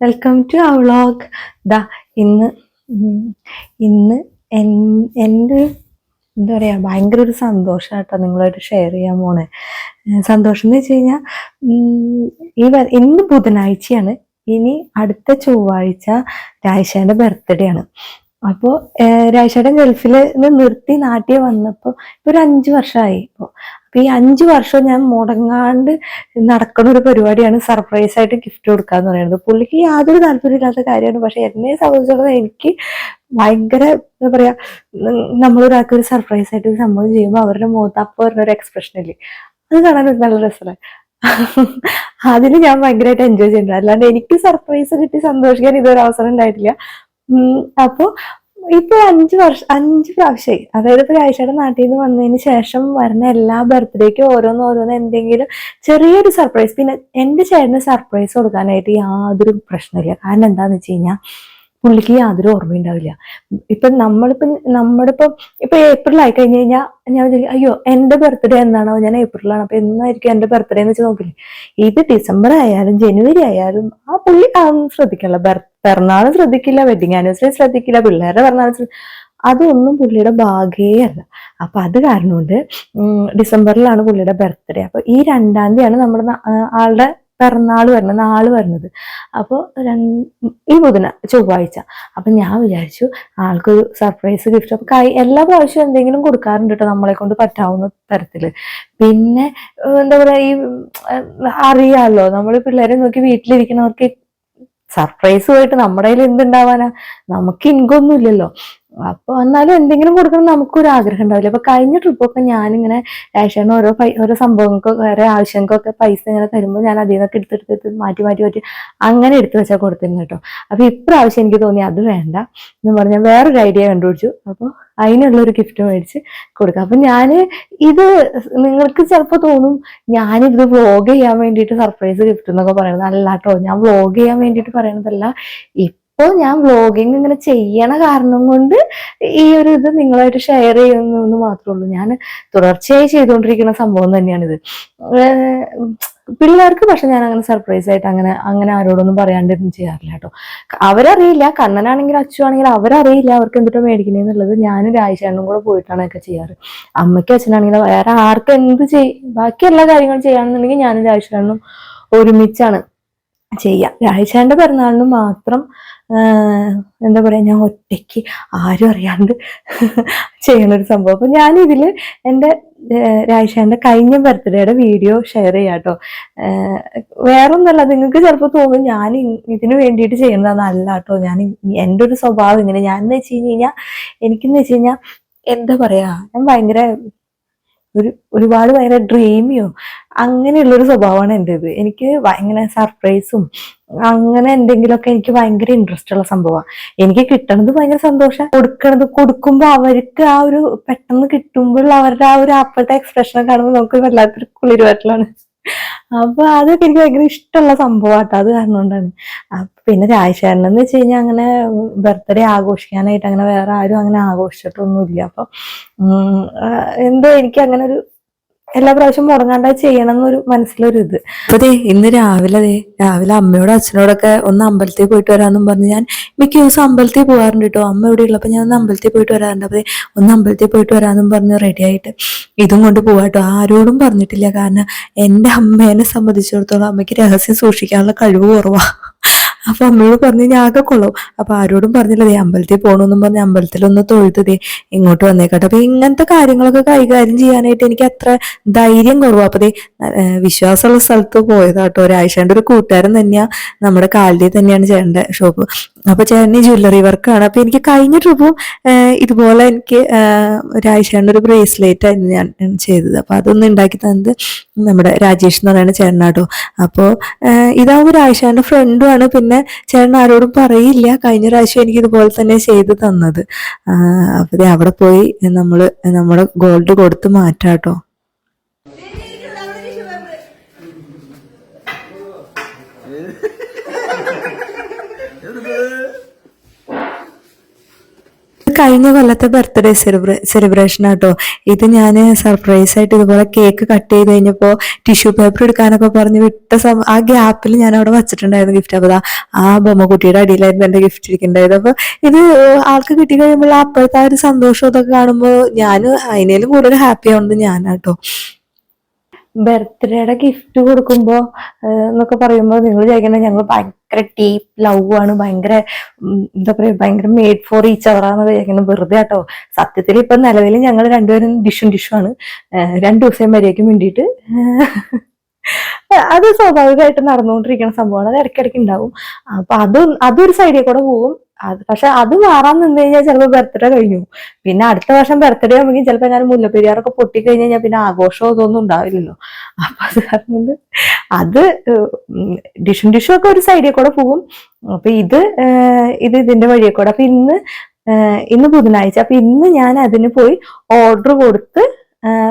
Welcome to ആ vlog. ദാ ഇന്ന് ഇന്ന് എൻ്റെ എന്താ പറയുക, ഭയങ്കര ഒരു സന്തോഷമായിട്ടോ നിങ്ങളായിട്ട് ഷെയർ ചെയ്യാൻ പോണേ. സന്തോഷം എന്ന് വെച്ച് കഴിഞ്ഞാൽ ഇന്ന് ബുധനാഴ്ചയാണ്. ഇനി അടുത്ത ചൊവ്വാഴ്ച രാജേഷേൻ്റെ ബർത്ത്ഡേ ആണ്. അപ്പോൾ രാജേഷേട്ടൻ ഗൾഫിൽ നിന്ന് നിർത്തി നാട്ടിൽ വന്നപ്പോൾ ഇപ്പോൾ ഒരു 5 വർഷമായി. അപ്പോൾ ഈ 5 വർഷം ഞാൻ മുടങ്ങാണ്ട് നടക്കുന്ന ഒരു പരിപാടിയാണ് സർപ്രൈസ് ആയിട്ട് ഗിഫ്റ്റ് കൊടുക്കുക എന്ന് പറയുന്നത്. പുള്ളിക്ക് യാതൊരു താല്പര്യമില്ലാത്ത കാര്യമാണ്. പക്ഷെ എന്നെ സംബന്ധിച്ചിടത്തോളം എനിക്ക് ഭയങ്കര എന്താ പറയാ, നമ്മളൊരാൾക്ക് ഒരു സർപ്രൈസ് ആയിട്ട് ഒരു സംഭവം ചെയ്യുമ്പോൾ അവരുടെ മുഖത്ത് അപ്പോൾ വരുന്നൊരു എക്സ്പ്രഷൻ ഇല്ലേ, അത് കാണാൻ ഒരു നല്ല രസമാണ്. അതിന് ഞാൻ ഭയങ്കരമായിട്ട് എൻജോയ് ചെയ്യുന്നുണ്ട്. അല്ലാണ്ട് എനിക്ക് സർപ്രൈസ് കിട്ടി സന്തോഷിക്കാൻ ഇതൊരു അവസരം ഉണ്ടായിട്ടില്ല. അപ്പോ ഇപ്പൊ 5 പ്രാവശ്യമായി. അതായത് ഇപ്പൊ രാജേഷേട്ടൻ നാട്ടിൽ നിന്ന് വന്നതിന് ശേഷം വരുന്ന എല്ലാ ബർത്ത്ഡേക്കും ഓരോന്ന് എന്തെങ്കിലും ചെറിയൊരു സർപ്രൈസ്. പിന്നെ എന്റെ ചേട്ടന് സർപ്രൈസ് കൊടുക്കാനായിട്ട് യാതൊരു പ്രശ്നമില്ല. കാരണം എന്താന്ന് വെച്ച് കഴിഞ്ഞാൽ പുള്ളിക്ക് യാതൊരു ഓർമ്മയുണ്ടാവില്ല. ഇപ്പൊ ഇപ്പൊ ഏപ്രിൽ ആയി കഴിഞ്ഞ് കഴിഞ്ഞാൽ ഞാൻ വിചാരിക്കും, അയ്യോ എന്റെ ബർത്ത്ഡേ എന്നാണോ, ഞാൻ ഏപ്രിലാണ്, അപ്പൊ എന്നായിരിക്കും എന്റെ ബർത്ത്ഡേ എന്ന് വെച്ച് നോക്കില്ലേ. ഇത് ഡിസംബർ ആയാലും ജനുവരി ആയാലും ആ പുള്ളി അതൊന്നും ശ്രദ്ധിക്കില്ല. പിറന്നാളും ശ്രദ്ധിക്കില്ല, വെഡിങ് ആനിവേഴ്സറി ശ്രദ്ധിക്കില്ല, പിള്ളേരുടെ പിറന്നാളും അതൊന്നും പുള്ളിയുടെ ഭാഗേ അല്ല. അപ്പൊ അത് കാരണം കൊണ്ട് ഡിസംബറിലാണ് പുള്ളിയുടെ ബർത്ത്ഡേ. അപ്പൊ ഈ 2-ാം തീയതിയാണ് നമ്മുടെ ആളുടെ പിറന്നാൾ വരുന്നത്, നാള് വരുന്നത്. അപ്പോൾ ഈ ചൊവ്വാഴ്ച. അപ്പൊ ഞാൻ വിചാരിച്ചു ആൾക്കൊരു സർപ്രൈസ് ഗിഫ്റ്റ്. അപ്പൊ എല്ലാ പ്രാവശ്യവും എന്തെങ്കിലും കൊടുക്കാറുണ്ട് കേട്ടോ, നമ്മളെ കൊണ്ട് പറ്റാവുന്ന തരത്തില്. പിന്നെ എന്താ പറയാ, ഈ അറിയാലോ നമ്മൾ പിള്ളേരെ നോക്കി വീട്ടിലിരിക്കുന്നവർക്ക് സർപ്രൈസ് പോയിട്ട് നമ്മുടെ കയ്യിൽ എന്തുണ്ടാവാനാ, നമുക്ക് ഇൻകൊന്നും ഇല്ലല്ലോ. അപ്പൊ എന്നാലും എന്തെങ്കിലും കൊടുക്കണം നമുക്കൊരു ആഗ്രഹം ഉണ്ടാവില്ല. അപ്പൊ കഴിഞ്ഞ ട്രിപ്പൊക്കെ ഞാനിങ്ങനെ രാജേഷേട്ടന് ഓരോ സംഭവങ്ങൾക്കോ വേറെ ആവശ്യങ്ങൾക്കൊക്കെ പൈസ ഇങ്ങനെ തരുമ്പോൾ ഞാൻ അതിൽ നിന്നൊക്കെ എടുത്ത് മാറ്റി അങ്ങനെ എടുത്തു വെച്ചാൽ കൊടുത്തിരുന്നു കേട്ടോ. അപ്പൊ ഇപ്രാവശ്യം എനിക്ക് തോന്നി അത് വേണ്ട എന്ന് പറഞ്ഞാൽ വേറൊരു ഐഡിയ കണ്ടുപിടിച്ചു. അപ്പൊ അതിനുള്ളൊരു ഗിഫ്റ്റ് മേടിച്ച് കൊടുക്കാം. അപ്പൊ ഇത് നിങ്ങൾക്ക് ചിലപ്പോൾ തോന്നും ഞാനിത് വ്ലോഗ് ചെയ്യാൻ വേണ്ടിയിട്ട് സർപ്രൈസ് ഗിഫ്റ്റ് എന്നൊക്കെ പറയുന്നത്. അല്ല കേട്ടോ, ഞാൻ വ്ലോഗ് ചെയ്യാൻ വേണ്ടിയിട്ട് പറയണതല്ല. ഇപ്പോൾ ഞാൻ വ്ലോഗിങ് ഇങ്ങനെ ചെയ്യണ കാരണം കൊണ്ട് ഈ ഒരു ഇത് നിങ്ങളായിട്ട് ഷെയർ ചെയ്യുന്നു മാത്രമേ ഉള്ളൂ. ഞാൻ തുടർച്ചയായി ചെയ്തുകൊണ്ടിരിക്കുന്ന സംഭവം തന്നെയാണിത്. പിള്ളേർക്ക് പക്ഷെ ഞാൻ അങ്ങനെ സർപ്രൈസ് ആയിട്ട് അങ്ങനെ ആരോടൊന്നും പറയാണ്ടിരുന്ന് ചെയ്യാറില്ല കേട്ടോ. അവരറിയില്ല, കണ്ണനാണെങ്കിലും അച്ചു ആണെങ്കിലും അവരറിയില്ല അവർക്ക് എന്തിട്ടോ മേടിക്കണേന്നുള്ളത്. ഞാനും രാജേഷേട്ടനും കൂടെ പോയിട്ടാണ് ഒക്കെ ചെയ്യാറ്. അമ്മയ്ക്കും അച്ഛനാണെങ്കിലും വേറെ ആർക്കും ബാക്കി എല്ലാ കാര്യങ്ങളും ചെയ്യാണെന്നുണ്ടെങ്കിൽ ഞാനും രാജേഷേട്ടനും ഒരുമിച്ചാണ് ചെയ്യാം. രാജേഷേട്ടന്റെ പിറന്നാളിന് മാത്രം എന്താ പറയാ, ഞാൻ ഒറ്റയ്ക്ക് ആരും അറിയാണ്ട് ചെയ്യണൊരു സംഭവം. അപ്പൊ ഞാനിതില് എൻ്റെ രാജേഷേട്ടന്റെ കഴിഞ്ഞ ബർത്ത്ഡേയുടെ വീഡിയോ ഷെയർ ചെയ്യാം കേട്ടോ. വേറൊന്നല്ല, നിങ്ങൾക്ക് ചിലപ്പോൾ തോന്നും ഞാൻ ഇതിന് വേണ്ടിയിട്ട് ചെയ്യണതല്ല കേട്ടോ. എൻ്റെ ഒരു സ്വഭാവം ഇങ്ങനെ, ഞാനെന്ന് വെച്ച് കഴിഞ്ഞാൽ എനിക്കെന്ന് വെച്ച് കഴിഞ്ഞാൽ എന്താ പറയാ, ഞാൻ ഒരുപാട് ഭയങ്കര ഡ്രീമിയോ അങ്ങനെയുള്ളൊരു സ്വഭാവമാണ് എൻ്റെത്. എനിക്ക് ഇങ്ങനെ സർപ്രൈസും അങ്ങനെ എന്തെങ്കിലുമൊക്കെ എനിക്ക് ഭയങ്കര ഇൻട്രസ്റ്റ് ഉള്ള സംഭവമാണ്. എനിക്ക് കിട്ടണത് ഭയങ്കര സന്തോഷം, കൊടുക്കുമ്പോൾ അവർക്ക് ആ ഒരു പെട്ടെന്ന് കിട്ടുമ്പോൾ അവരുടെ ആ ഒരു അപ്പോഴത്തെ എക്സ്പ്രഷനെ കാണുമ്പോൾ നമുക്ക് വല്ലാത്തൊരു കുളിരുവറ്റലാണ്. അപ്പൊ അതൊക്കെ എനിക്ക് ഭയങ്കര ഇഷ്ടമുള്ള സംഭവമാട്ടോ. അത് കാരണം കൊണ്ടാണ്. പിന്നെ രാജേഷേട്ടൻ എന്ന് വെച്ച് കഴിഞ്ഞാൽ അങ്ങനെ ബർത്ത്ഡേ ആഘോഷിക്കാനായിട്ട് അങ്ങനെ വേറെ ആരും അങ്ങനെ ആഘോഷിച്ചിട്ടൊന്നുമില്ല. അപ്പൊ എന്തോ എനിക്ക് അങ്ങനെ ഒരു എല്ലാ പ്രാവശ്യം മുടങ്ങാണ്ടായി ചെയ്യണം എന്നൊരു മനസ്സിലൊരു ഇത്. അപ്പൊ ഇന്ന് രാവിലെ അമ്മയോടും അച്ഛനോടൊക്കെ ഒന്ന് അമ്പലത്തിൽ പോയിട്ട് വരാമെന്നും പറഞ്ഞ് ഞാൻ മിക്ക ദിവസം അമ്പലത്തിൽ പോകാറുണ്ട് കേട്ടോ. അമ്മ ഇവിടെ ഉള്ളപ്പോ ഞാൻ ഒന്ന് അമ്പലത്തിൽ പോയിട്ട് വരാറുണ്ട്. അപ്പൊ ഒന്ന് അമ്പലത്തിൽ പോയിട്ട് വരാമെന്നും പറഞ്ഞ് റെഡി ആയിട്ട് ഇതും കൊണ്ട് പോവാട്ടോ. ആരോടും പറഞ്ഞിട്ടില്ല. കാരണം എൻ്റെ അമ്മേനെ സംബന്ധിച്ചിടത്തോളം അമ്മയ്ക്ക് രഹസ്യം സൂക്ഷിക്കാനുള്ള കഴിവ് കുറവാ. അപ്പൊ അമ്മയോട് പറഞ്ഞു ഞാൻ ആകെ കൊള്ളു. അപ്പൊ ആരോടും പറഞ്ഞില്ല. അമ്പലത്തിൽ പോകണമെന്നും പറഞ്ഞ് അമ്പലത്തിലൊന്ന് തൊഴുതതേ ഇങ്ങോട്ട് വന്നേക്കട്ടെ. അപ്പൊ ഇങ്ങനത്തെ കാര്യങ്ങളൊക്കെ കൈകാര്യം ചെയ്യാനായിട്ട് എനിക്ക് അത്ര ധൈര്യം കുറവാ. അപ്പൊ വിശ്വാസമുള്ള സ്ഥലത്ത് പോയതാട്ടോ. രാജേഷേട്ടൻ്റെ ഒരു കൂട്ടുകാരൻ തന്നെയാ, നമ്മുടെ കാലടി തന്നെയാണ് ചേട്ടൻ്റെ ഷോപ്പ്. അപ്പൊ ചേട്ടന് ജ്വല്ലറി വർക്കാണ്. അപ്പൊ എനിക്ക് കഴിഞ്ഞ ട്രിപ്പും ഇതുപോലെ എനിക്ക് രാജേഷേട്ടൻ്റെ ഒരു ബ്രേസ്ലെറ്റ് ആയിരുന്നു ഞാൻ ചെയ്തത്. അപ്പൊ അതൊന്നും ഉണ്ടാക്കി തന്നത് നമ്മുടെ രാജേഷ് എന്ന് പറയുന്ന ചേട്ടനാട്ടോ. അപ്പോ ഇതാവുമ്പോൾ രാജേഷേട്ടൻ്റെ ഫ്രണ്ടുമാണ്. പിന്നെ ചേട്ടൻ ആരോടും പറയില്ല. കഴിഞ്ഞ പ്രാവശ്യം എനിക്ക് ഇതുപോലെ തന്നെ ചെയ്ത് തന്നത്. അപ്പൊ അവിടെ പോയി നമ്മുടെ ഗോൾഡ് കൊടുത്ത് മാറ്റാട്ടോ. കഴിഞ്ഞ കൊല്ലത്തെ ബർത്ത്ഡേ സെലിബ്രേഷൻ ആട്ടോ. ഇത് ഞാൻ സർപ്രൈസ് ആയിട്ട് ഇതുപോലെ കേക്ക് കട്ട് ചെയ്ത് കഴിഞ്ഞപ്പോൾ ടിഷ്യൂ പേപ്പർ എടുക്കാനൊക്കെ പറഞ്ഞ് വിട്ട ആ ഗ്യാപ്പിൽ ഞാൻ അവിടെ വച്ചിട്ടുണ്ടായിരുന്നു ഗിഫ്റ്റ്. അപ്പൊ ആ ബൊമ്മക്കുട്ടിയുടെ അടിയിലായിരുന്നു എന്റെ ഗിഫ്റ്റ് ഇരിക്കുന്നുണ്ടായത്. അപ്പൊ ഇത് ആൾക്ക് കിട്ടി കഴിയുമ്പോൾ അപ്പോഴത്തെ ആ ഒരു സന്തോഷം ഇതൊക്കെ കാണുമ്പോൾ ഞാൻ അതിനേലും കൂടുതൽ ഹാപ്പി ആവുന്നത് ഞാനാട്ടോ. ബർത്ത്ഡേയുടെ ഗിഫ്റ്റ് കൊടുക്കുമ്പോ എന്നൊക്കെ പറയുമ്പോൾ നിങ്ങൾ വിചാരിക്കണേ ഞങ്ങൾ ഭയങ്കര ഡീപ്പ് ലവ് ആണ്, ഭയങ്കര എന്താ പറയാ ഭയങ്കര മെയ്ഡ് ഫോർ ഈച്ച് അവറാന്ന് വിചാരിക്കണം. വെറുതെ കേട്ടോ. സത്യത്തിൽ ഇപ്പൊ നിലവിൽ ഞങ്ങൾ രണ്ടുപേരും ഡിഷും 2 ദിവസം വരെയൊക്കെ വേണ്ടിയിട്ട് അത് സ്വാഭാവികമായിട്ട് നടന്നുകൊണ്ടിരിക്കുന്ന സംഭവമാണ്. അത് ഇടയ്ക്കിടയ്ക്ക് ഉണ്ടാവും. അപ്പൊ അതൊരു സൈഡിൽ കൂടെ പോകും. പക്ഷെ അത് മാറാൻ നിന്ന് കഴിഞ്ഞാൽ ചിലപ്പോൾ ബർത്ത്ഡേ കഴിഞ്ഞു. പിന്നെ അടുത്ത വർഷം ബർത്ത്ഡേ ആകുമ്പോൾ ചിലപ്പോൾ ഞാൻ മുല്ലപ്പെരിയാറൊക്കെ പൊട്ടിക്കഴിഞ്ഞാൽ പിന്നെ ആഘോഷമോ ഇതൊന്നും ഉണ്ടാവില്ലല്ലോ. അപ്പൊ അത് കാരണം അത് ഡിഷും ഒക്കെ ഒരു സൈഡിൽ കൂടെ പോകും. അപ്പൊ ഇത് ഇതിന്റെ വഴിയെ കൂടെ. അപ്പൊ ഇന്ന് ബുധനാഴ്ച. അപ്പൊ ഇന്ന് ഞാൻ അതിന് പോയി ഓർഡർ കൊടുത്ത്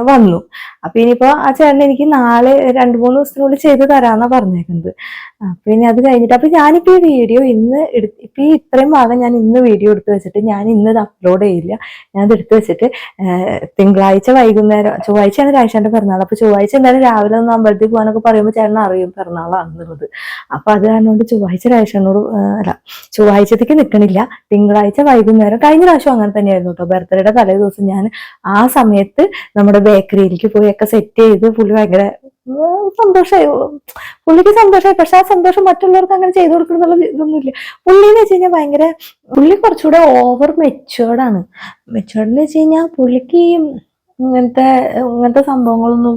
വന്നു. അപ്പൊ ഇനിയിപ്പോ ആ ചേട്ടൻ എനിക്ക് നാളെ 2-3 ദിവസത്തിനുള്ളിൽ ചെയ്ത് തരാന്നാ പറഞ്ഞേക്കുന്നത്. അപ്പൊ ഇനി അത് കഴിഞ്ഞിട്ട് അപ്പൊ ഞാനിപ്പോ ഈ വീഡിയോ ഇപ്പൊ ഈ ഇത്രയും ഭാഗം ഞാൻ ഇന്ന് വീഡിയോ എടുത്ത് വെച്ചിട്ട് ഞാൻ ഇന്ന് ഇത് അപ്ലോഡ് ചെയ്യില്ല. ഞാൻ ഇത് എടുത്ത് വെച്ചിട്ട് തിങ്കളാഴ്ച വൈകുന്നേരം, ചൊവ്വാഴ്ചയാണ് രാജേഷന്റെ പിറന്നാൾ. അപ്പൊ ചൊവ്വാഴ്ച എന്തായാലും രാവിലെ ഒന്ന് അമ്പലത്തിൽ പോകാനൊക്കെ പറയുമ്പോൾ ചേട്ടൻ അറിയും പിറന്നാളാണെന്നുള്ളത്. അപ്പൊ അത് കാരണം ചൊവ്വാഴ്ച ചൊവ്വാഴ്ചത്തേക്ക് നിൽക്കണില്ല. തിങ്കളാഴ്ച വൈകുന്നേരം. കഴിഞ്ഞ പ്രാവശ്യം അങ്ങനെ തന്നെയായിരുന്നു കേട്ടോ. ബർത്ത്ഡേയുടെ തലേ ദിവസം ഞാൻ ആ സമയത്ത് നമ്മുടെ ബേക്കറിയിലേക്ക് പോയി ഒക്കെ സെറ്റ് ചെയ്ത് പുള്ളി ഭയങ്കര സന്തോഷമായി. പുള്ളിക്ക് സന്തോഷമായി. പക്ഷെ ആ സന്തോഷം മറ്റുള്ളവർക്ക് അങ്ങനെ ചെയ്തു കൊടുക്കണം എന്നുള്ള ഇതൊന്നുമില്ല. പുള്ളിന്ന് വെച്ച് കഴിഞ്ഞാൽ പുള്ളി കുറച്ചുകൂടെ ഓവർ മെച്ചുവേർഡാണ്. മെച്ചുവേർഡെന്ന് വെച്ച് കഴിഞ്ഞാൽ പുള്ളിക്ക് ഇങ്ങനത്തെ സംഭവങ്ങളൊന്നും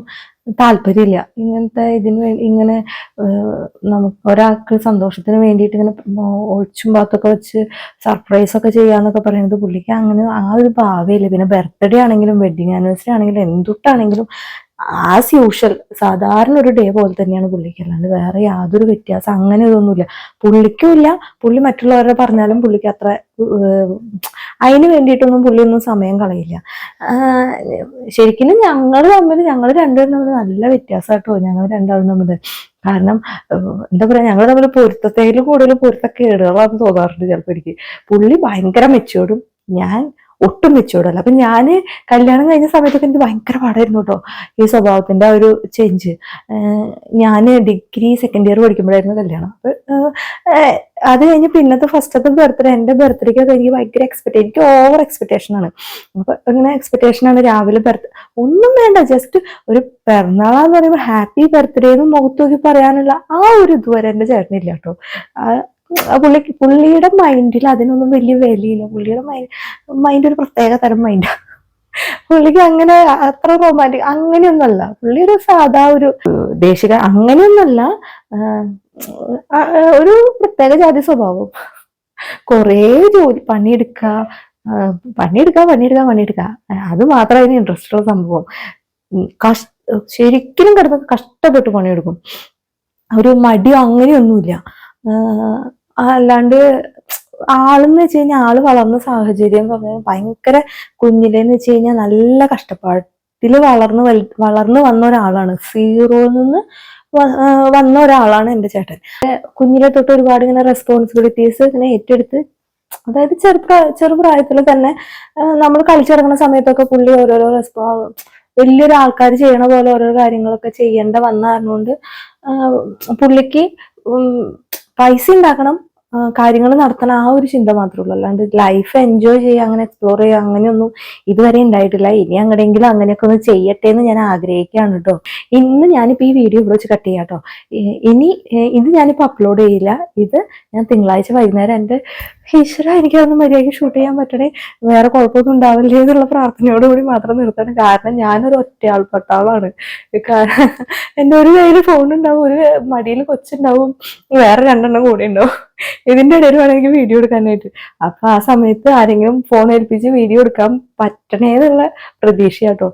താല്പര്യമില്ല. ഇങ്ങനെ നമുക്ക് ഒരാൾക്ക് സന്തോഷത്തിന് വേണ്ടിയിട്ട് ഇങ്ങനെ ഒളിച്ചും പാത്തൊക്കെ വെച്ച് സർപ്രൈസ് ഒക്കെ ചെയ്യാന്നൊക്കെ പറയുന്നത് പുള്ളിക്ക് അങ്ങനെ ആ ഒരു ഭാവമില്ല. പിന്നെ ബർത്ത്ഡേ ആണെങ്കിലും വെഡിങ് ആനിവേഴ്സറി ആണെങ്കിലും എന്തുട്ടാണെങ്കിലും ആസ് യൂഷ്വൽ സാധാരണ ഒരു ഡേ പോലെ തന്നെയാണ് പുള്ളിക്ക്. അല്ലാണ്ട് വേറെ യാതൊരു വ്യത്യാസം അങ്ങനെ ഇതൊന്നുമില്ല. പുള്ളിക്കും ഇല്ല. പുള്ളി മറ്റുള്ളവരെ പറഞ്ഞാലും പുള്ളിക്ക് അത്ര അതിന് വേണ്ടിയിട്ടൊന്നും പുള്ളിയൊന്നും സമയം കളയില്ല. ശരിക്കും ഞങ്ങൾ രണ്ടുപേരും തമ്മിൽ നല്ല വ്യത്യാസമായിട്ടോ. ഞങ്ങൾ രണ്ടാളും തമ്മിൽ. കാരണം എന്താ പറയാ, ഞങ്ങൾ തമ്മിൽ പൊരുത്തത്തേലും കൂടുതൽ പൊരുത്തക്കേടുകളാണെന്ന് തോന്നാറുണ്ട് ചിലപ്പോൾ എനിക്ക്. പുള്ളി ഭയങ്കര മെച്ചോർഡും ഞാൻ ഒട്ടും മെച്ചോർഡല്ല. അപ്പൊ ഞാന് കല്യാണം കഴിഞ്ഞ സമയത്തൊക്കെ എനിക്ക് ഭയങ്കര പാടായിരുന്നു കേട്ടോ ഈ സ്വഭാവത്തിന്റെ ഒരു ചേഞ്ച്. ഞാന് ഡിഗ്രി 2nd ഇയർ പഠിക്കുമ്പോഴായിരുന്നു കല്യാണം. അപ്പൊ അത് കഴിഞ്ഞ് പിന്നത്തെ ഫസ്റ്റത്തെ ബർത്ത്ഡേ, എന്റെ ബർത്ത്ഡേക്കൊക്കെ എനിക്ക് ഭയങ്കര എനിക്ക് ഓവർ എക്സ്പെക്ടേഷൻ ആണ്. അപ്പൊ ഇങ്ങനെ എക്സ്പെക്ടേഷൻ ആണ്. രാവിലെ ഒന്നും വേണ്ട, ജസ്റ്റ് ഒരു പിറന്നാളാന്ന് പറയുമ്പോൾ ഹാപ്പി ബർത്ത്ഡേ എന്ന് മുഖത്ത് നോക്കി പറയാനുള്ള ആ ഒരു ഇതുവരെ എന്റെ ചേട്ടനില്ല കേട്ടോ. പുള്ളിയുടെ മൈൻഡിൽ അതിനൊന്നും വലിയ വിലയില്ല. പുള്ളിയുടെ മൈൻഡ് ഒരു പ്രത്യേക തരം മൈൻഡാണ്. പുള്ളിക്ക് അങ്ങനെ അത്ര റൊമാൻറ്റിക് അങ്ങനെയൊന്നല്ല. പുള്ളിയുടെ സാധാ ഒരു ദേശിക അങ്ങനെയൊന്നല്ല, ഒരു പ്രത്യേക ജാതി സ്വഭാവം. കുറേ ജോലി പണിയെടുക്കുക, അത് മാത്രമായിരുന്നു ഇൻട്രസ്റ്റ് ഉള്ള സംഭവം. ശരിക്കും കിടന്ന് കഷ്ടപ്പെട്ട് പണിയെടുക്കും. ഒരു മടിയോ അങ്ങനെയൊന്നുമില്ല. അല്ലാണ്ട് ആളെന്ന് വെച്ച് കഴിഞ്ഞാൽ ആള് വളർന്ന സാഹചര്യം എന്ന് പറഞ്ഞാൽ ഭയങ്കര കുഞ്ഞിലെന്ന് വെച്ച് കഴിഞ്ഞാൽ നല്ല കഷ്ടപ്പാടിൽ വളർന്നു വന്ന ഒരാളാണ്. സീറോയിൽ നിന്ന് വന്ന ഒരാളാണ് എൻ്റെ ചേട്ടൻ. കുഞ്ഞിലെ തൊട്ട് ഒരുപാട് ഇങ്ങനെ റെസ്പോൺസിബിലിറ്റീസ് ഇങ്ങനെ ഏറ്റെടുത്ത്, അതായത് ചെറുപ്രായത്തിൽ തന്നെ നമ്മൾ കളിച്ചിറങ്ങുന്ന സമയത്തൊക്കെ പുള്ളി ഓരോരോ വലിയൊരു ആൾക്കാർ ചെയ്യണ പോലെ ഓരോ കാര്യങ്ങളൊക്കെ ചെയ്യേണ്ട വന്ന കാരണമുണ്ട് പുള്ളിക്ക് പൈസ ഉണ്ടാക്കണം, കാര്യങ്ങൾ നടത്തണം, ആ ഒരു ചിന്ത മാത്രമേ ഉള്ളൂ. അല്ലാണ്ട് ലൈഫ് എൻജോയ് ചെയ്യുക, അങ്ങനെ എക്സ്പ്ലോർ ചെയ്യുക അങ്ങനെയൊന്നും ഇതുവരെ ഉണ്ടായിട്ടില്ല. ഇനി അങ്ങനെയെങ്കിലും അങ്ങനെയൊക്കെ ഒന്ന് ചെയ്യട്ടെ എന്ന് ഞാൻ ആഗ്രഹിക്കുകയാണ് കേട്ടോ. ഇന്ന് ഞാനിപ്പോൾ ഈ വീഡിയോ ഇവിടെ വെച്ച് കട്ട് ചെയ്യാം കേട്ടോ. ഇത് ഞാനിപ്പോൾ അപ്ലോഡ് ചെയ്യില്ല. ഇത് ഞാൻ തിങ്കളാഴ്ച വൈകുന്നേരം എൻ്റെ ഈശ്വര എനിക്കതൊന്നും മര്യാദയ്ക്ക് ഷൂട്ട് ചെയ്യാൻ പറ്റണേ, വേറെ കുഴപ്പമൊന്നും ഉണ്ടാവില്ലേ എന്നുള്ള പ്രാർത്ഥനയോടുകൂടി മാത്രം നിർത്തണം. കാരണം ഞാനൊരു ഒറ്റയാൾപ്പെട്ടാളാണ്. എൻ്റെ ഒരു കയ്യിൽ ഫോൺ ഉണ്ടാവും, ഒരു മടിയിൽ കൊച്ചുണ്ടാവും, വേറെ 2 കൂടെ ഉണ്ടാവും. ഇതിന്റെ ഇടയിൽ വേണമെങ്കിൽ വീഡിയോ എടുക്കാനായിട്ട്. അപ്പൊ ആ സമയത്ത് ആരെങ്കിലും ഫോൺ ഏൽപ്പിച്ച് വീഡിയോ എടുക്കാൻ പറ്റണേന്നുള്ള പ്രതീക്ഷ കേട്ടോ.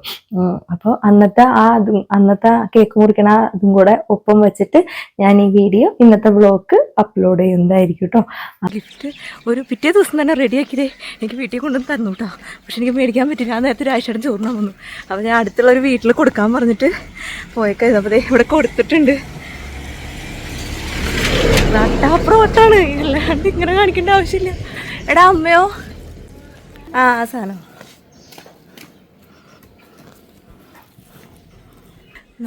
അപ്പൊ അന്നത്തെ കേക്ക് മുറിക്കണ അതും കൂടെ ഒപ്പം വെച്ചിട്ട് ഞാൻ ഈ വീഡിയോ ഇന്നത്തെ വ്ലോഗ് അപ്ലോഡ് ചെയ്യുന്നതായിരിക്കും കേട്ടോ. ഗിഫ്റ്റ് ഒരു പിറ്റേ ദിവസം തന്നെ റെഡിയാക്കിയതേ എനിക്ക് വീട്ടിൽ കൊണ്ടുവന്ന് തന്നു കേട്ടോ. പക്ഷെ എനിക്ക് മേടിക്കാൻ പറ്റില്ല. ഞാൻ നേരത്തെ രാഴ്ചയുടെ ചോറിനാൻ വന്നു. അപ്പോൾ ഞാൻ അടുത്തുള്ള ഒരു വീട്ടിൽ കൊടുക്കാൻ പറഞ്ഞിട്ട് പോയേക്കായിരുന്നു. അപ്പോൾ ഇവിടെ കൊടുത്തിട്ടുണ്ട്. നട്ടാപ്രോട്ടാണ്, അല്ലാണ്ട് ഇങ്ങനെ കാണിക്കേണ്ട ആവശ്യമില്ല. എടാ അമ്മയോ ആ സാധനം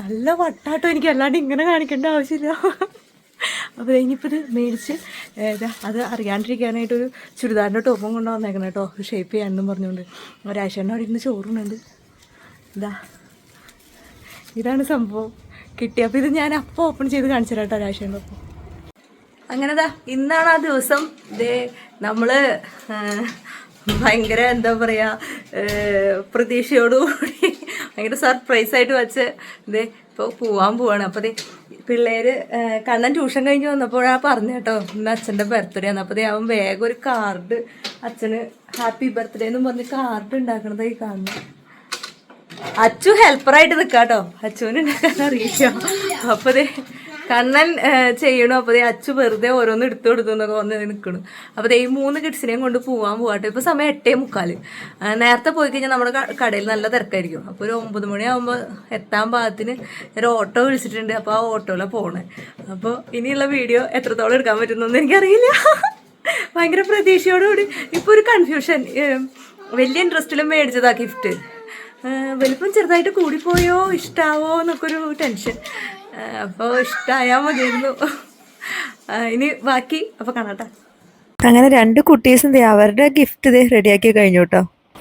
നല്ല വട്ടാട്ടോ, എനിക്ക് അല്ലാണ്ട് ഇങ്ങനെ കാണിക്കേണ്ട ആവശ്യമില്ല. അപ്പോൾ ഇനിയിപ്പോൾ ഇത് മേടിച്ച് അത് അറിയാണ്ടിരിക്കാനായിട്ടൊരു ചുരിദാറിൻ്റെ ടോപ്പും കൊണ്ട് വന്നേക്കണം കേട്ടോ, ഷേപ്പ് ചെയ്യാനെന്നും പറഞ്ഞുകൊണ്ട്. ഒരാഴ്ച അവിടെ ഇരുന്ന് ചോറുന്നുണ്ട്. ഇതാണ് സംഭവം കിട്ടി. അപ്പോൾ ഇത് ഞാൻ അപ്പോൾ ഓപ്പൺ ചെയ്ത് കാണിച്ചു തരാം കേട്ടോ ഒരാഴ്ചയുടെ ഒപ്പം. അങ്ങനെതാ ഇന്നാണ് ആ ദിവസം. നമ്മൾ ഭയങ്കര എന്താ പറയുക പ്രതീക്ഷയോടുകൂടി ഭയങ്കര സർപ്രൈസായിട്ട് വെച്ച് ഇപ്പോൾ പോവാൻ പോവാണ്. അപ്പോൾ പിള്ളേർ കണ്ണൻ ട്യൂഷൻ കഴിഞ്ഞ് വന്നപ്പോഴാണ് പറഞ്ഞു കേട്ടോ ഇന്ന് അച്ഛൻ്റെ ബർത്ത്ഡേ ആണ്. അപ്പോൾ അവൻ വേഗം ഒരു കാർഡ് അച്ഛന് ഹാപ്പി ബർത്ത്ഡേ എന്നും പറഞ്ഞ് കാർഡ് ഉണ്ടാക്കണതായി കാണുന്നു. അച്ചു ഹെൽപ്പറായിട്ട് നിൽക്കാം കേട്ടോ, അച്ചുവിന് ഉണ്ടാക്കാൻ അറിയില്ല. അപ്പോൾ കണ്ണൻ ചെയ്യണു. അപ്പോൾ അച്ചു വെറുതെ ഓരോന്ന് എടുത്തു കൊടുത്തു എന്നൊക്കെ വന്ന് നിൽക്കണു. അപ്പോൾ ഈ 3 കിഡ്സിനെയും കൊണ്ട് പോകാൻ പോകട്ടെ. ഇപ്പോൾ സമയം 8:45. നേരത്തെ പോയി കഴിഞ്ഞാൽ നമ്മുടെ കടയിൽ നല്ല തിരക്കായിരിക്കും. അപ്പോൾ ഒരു 9 മണിയാകുമ്പോൾ എത്താൻ പാകത്തിന് ഒരു ഓട്ടോ വിളിച്ചിട്ടുണ്ട്. അപ്പോൾ ആ ഓട്ടോയിലാണ് പോണേ. അപ്പോൾ ഇനിയുള്ള വീഡിയോ എത്രത്തോളം എടുക്കാൻ പറ്റുന്നൊന്നും എനിക്കറിയില്ല. ഭയങ്കര പ്രതീക്ഷയോടുകൂടി ഇപ്പോൾ ഒരു കൺഫ്യൂഷൻ. വലിയ ഇൻട്രസ്റ്റിലും മേടിച്ചതാ ഗിഫ്റ്റ്. വലിപ്പം ചെറുതായിട്ട് കൂടിപ്പോയോ ഇഷ്ടാവോ എന്നൊക്കെ ഒരു ടെൻഷൻ. അപ്പോൾ ഇഷ്ടമായാൽ മതിയായിരുന്നു. ഇനി ബാക്കി അപ്പോൾ കാണാട്ടെ. അങ്ങനെ 2 കുട്ടീസും അവരുടെ ഗിഫ്റ്റ് റെഡിയാക്കി കഴിഞ്ഞു കേട്ടോ.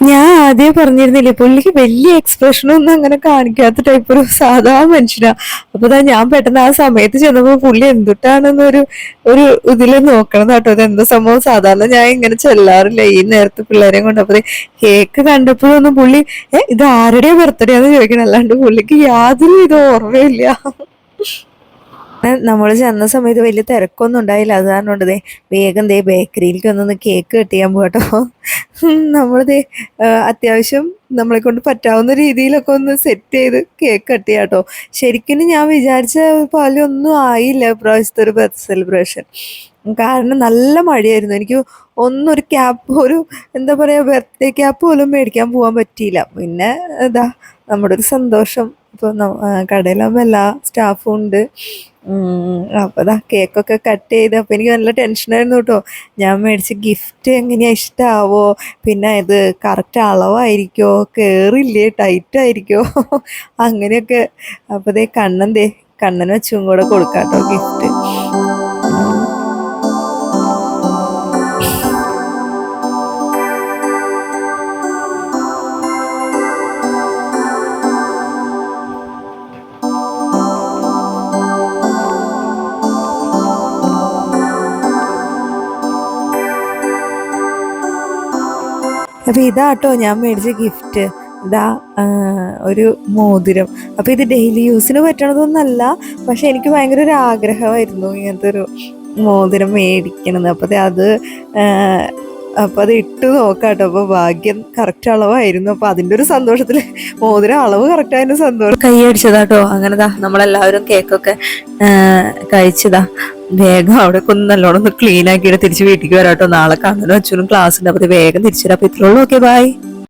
ഞാൻ ആദ്യം പറഞ്ഞിരുന്നില്ലേ പുള്ളിക്ക് വലിയ എക്സ്പ്രഷനൊന്നും അങ്ങനെ കാണിക്കാത്ത ടൈപ്പ് ഒരു സാധാ മനുഷ്യനാ. അപ്പൊ ഞാൻ പെട്ടെന്ന് ആ സമയത്ത് ചെന്നപ്പോ പുള്ളി എന്തുട്ടാണെന്നൊരു ഇതില് നോക്കണം കേട്ടോ. ഇത് എന്താ സംഭവം, സാധാരണ ഞാൻ ഇങ്ങനെ ചെല്ലാറില്ല ഈ നേരത്തെ പിള്ളേരെ കൊണ്ട്. അപ്പൊ കേക്ക് കണ്ടപ്പോഴൊന്നും പുള്ളി ഇത് ആരുടെ ബർത്ത്ഡേ ആണെന്ന് ചോദിക്കണം, അല്ലാണ്ട് പുള്ളിക്ക് യാതൊരു ഇത് ഓർമ്മയില്ല. നമ്മൾ ചെന്ന സമയത്ത് വലിയ തിരക്കൊന്നും ഉണ്ടായില്ല. അത് കാരണം കൊണ്ട് വേഗം ബേക്കറിയിലേക്ക് ഒന്ന് കേക്ക് കട്ട് ചെയ്യാൻ പോകട്ടോ. നമ്മളിത് അത്യാവശ്യം നമ്മളെ കൊണ്ട് പറ്റാവുന്ന രീതിയിലൊക്കെ ഒന്ന് സെറ്റ് ചെയ്ത് കേക്ക് കട്ട് ചെയ്യാം കേട്ടോ. ശരിക്കും ഞാൻ വിചാരിച്ച പോലെ ഒന്നും ആയില്ല ഇപ്രാവശ്യത്തെ ഒരു ബർത്ത് സെലിബ്രേഷൻ. കാരണം നല്ല മഴയായിരുന്നു. എനിക്ക് ഒരു ക്യാപ്പ്, ഒരു എന്താ പറയുക ബർത്ത്ഡേ ക്യാപ്പ് പോലും മേടിക്കാൻ പോകാൻ പറ്റിയില്ല. പിന്നെ നമ്മുടെ ഒരു സന്തോഷം. ഇപ്പോൾ കടയിലാകുമ്പോൾ എല്ലാ സ്റ്റാഫും ഉണ്ട്. അപ്പോൾ കേക്കൊക്കെ കട്ട് ചെയ്ത് അപ്പോൾ എനിക്ക് നല്ല ടെൻഷനായിരുന്നു കേട്ടോ. ഞാൻ മേടിച്ച ഗിഫ്റ്റ് എങ്ങനെയാണ് ഇഷ്ടമാവോ, പിന്നെ ഇത് കറക്റ്റ് അളവായിരിക്കോ, കയറില്ലേ, ടൈറ്റ് ആയിരിക്കോ, അങ്ങനെയൊക്കെ. അപ്പോൾ കണ്ണൻ വെച്ചും കൂടെ കൊടുക്കാം കേട്ടോ ഗിഫ്റ്റ്. അപ്പോൾ ഇതാട്ടോ ഞാൻ മേടിച്ച ഗിഫ്റ്റ്. ഒരു മോതിരം. അപ്പോൾ ഇത് ഡെയിലി യൂസിന് പറ്റണതൊന്നല്ല, പക്ഷെ എനിക്ക് ഭയങ്കര ഒരു ആഗ്രഹമായിരുന്നു ഇങ്ങനത്തെ ഒരു മോതിരം മേടിക്കണത്. അപ്പോൾ അത് ഇട്ട് നോക്കാം കേട്ടോ. അപ്പോൾ ഭാഗ്യം കറക്റ്റ് അളവായിരുന്നു. അപ്പോൾ അതിൻ്റെ ഒരു സന്തോഷത്തിൽ മോതിരം അളവ് കറക്റ്റായതിൻ്റെ സന്തോഷം കൈയടിച്ചതാട്ടോ. അങ്ങനെ നമ്മളെല്ലാവരും കേക്കൊക്കെ കഴിച്ചതാ. വേഗം അവിടെ ഒന്ന് നല്ലോണം ഒന്ന് ക്ലീൻ ആക്കിയിട്ട് തിരിച്ച് വീട്ടിലേക്ക് വരാട്ടോ. നാളെ കണ്ണനും അച്ഛനും ക്ലാസ് ഉണ്ട്. അപ്പോൾ വേഗം തിരിച്ചു വരാം. അപ്പോൾ ഇത്രയുള്ളൂ. Okay, by.